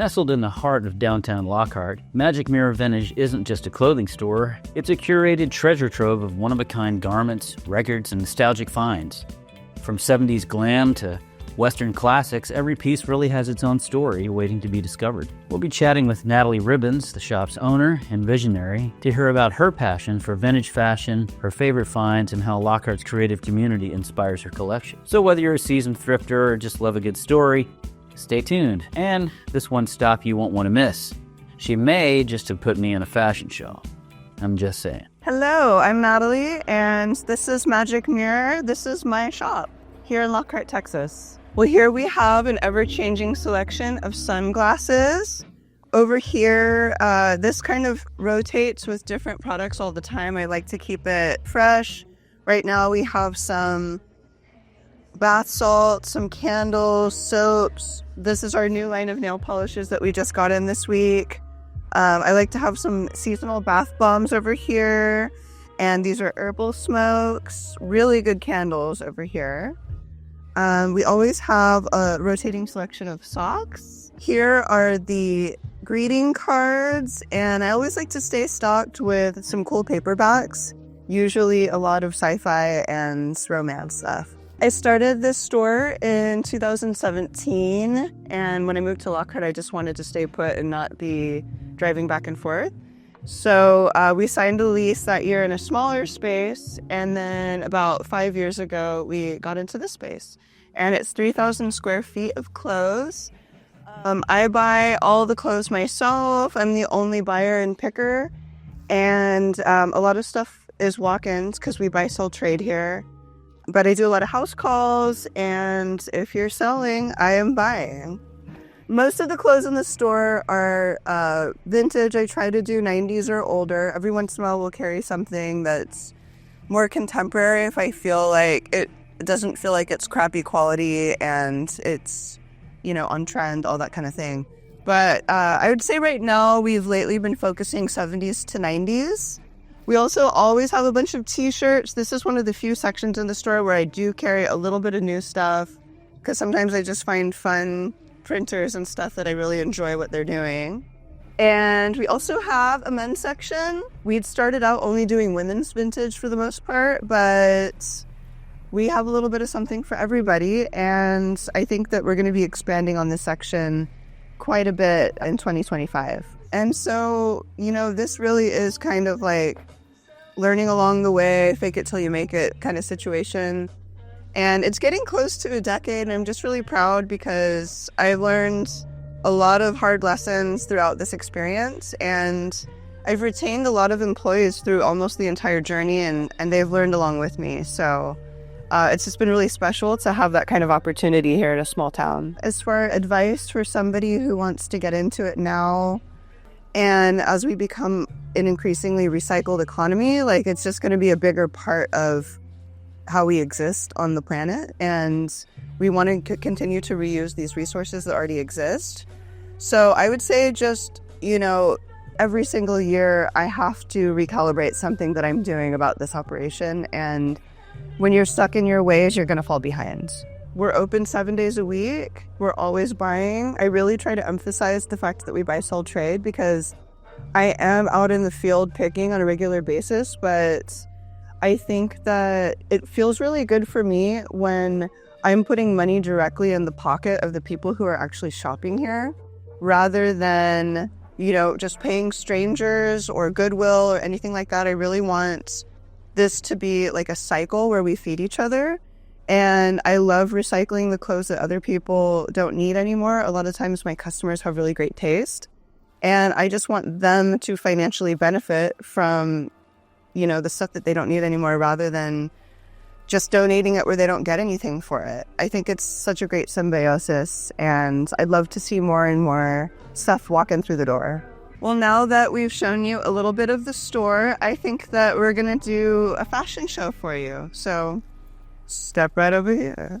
Nestled in the heart of downtown Lockhart, Magic Mirror Vintage isn't just a clothing store, it's a curated treasure trove of one-of-a-kind garments, records, and nostalgic finds. From 70s glam to Western classics, every piece really has its own story waiting to be discovered. We'll be chatting with Natalie Ribbons, the shop's owner and visionary, to hear about her passion for vintage fashion, her favorite finds, and how Lockhart's creative community inspires her collection. So whether you're a seasoned thrifter or just love a good story, stay tuned. And this one stop you won't want to miss. She may just have put me in a fashion show. I'm just saying. Hello, I'm Natalie, and this is Magic Mirror. This is my shop here in Lockhart, Texas. Well, here we have an ever-changing selection of sunglasses. Over here, this kind of rotates with different products all the time. I like to keep it fresh. Right now we have some bath salts, some candles, soaps. This is our new line of nail polishes that we just got in this week. I like to have some seasonal bath bombs over here. And these are herbal smokes. Really good candles over here. We always have a rotating selection of socks. Here are the greeting cards. And I always like to stay stocked with some cool paperbacks. Usually a lot of sci-fi and romance stuff. I started this store in 2017, and when I moved to Lockhart, I just wanted to stay put and not be driving back and forth. So we signed a lease that year in a smaller space, and then about 5 years ago, we got into this space. And it's 3,000 square feet of clothes. I buy all the clothes myself. I'm the only buyer and picker, and a lot of stuff is walk-ins because we buy, sell, trade here. But I do a lot of house calls, and if you're selling, I am buying. Most of the clothes in the store are vintage. I try to do 90s or older. Every once in a while, we'll carry something that's more contemporary if I feel like it doesn't feel like it's crappy quality and it's, on trend, all that kind of thing. But I would say right now, we've lately been focusing 70s to 90s. We also always have a bunch of t-shirts. This is one of the few sections in the store where I do carry a little bit of new stuff because sometimes I just find fun printers and stuff that I really enjoy what they're doing. And we also have a men's section. We'd started out only doing women's vintage for the most part, but we have a little bit of something for everybody. And I think that we're going to be expanding on this section quite a bit in 2025. And so, this really is kind of like learning along the way, fake it till you make it kind of situation. And it's getting close to a decade, and I'm just really proud because I learned a lot of hard lessons throughout this experience, and I've retained a lot of employees through almost the entire journey, and they've learned along with me. So it's just been really special to have that kind of opportunity here in a small town. As for advice for somebody who wants to get into it now, and as we become an increasingly recycled economy, it's just going to be a bigger part of how we exist on the planet. And we want to continue to reuse these resources that already exist. So I would say just, every single year I have to recalibrate something that I'm doing about this operation. And when you're stuck in your ways, you're going to fall behind. We're open 7 days a week. We're always buying. I really try to emphasize the fact that we buy, sell, trade because I am out in the field picking on a regular basis, but I think that it feels really good for me when I'm putting money directly in the pocket of the people who are actually shopping here rather than, just paying strangers or Goodwill or anything like that. I really want this to be like a cycle where we feed each other. And I love recycling the clothes that other people don't need anymore. A lot of times my customers have really great taste, and I just want them to financially benefit from, the stuff that they don't need anymore rather than just donating it where they don't get anything for it. I think it's such a great symbiosis, and I'd love to see more and more stuff walking through the door. Well, now that we've shown you a little bit of the store, I think that we're going to do a fashion show for you. So step right over here.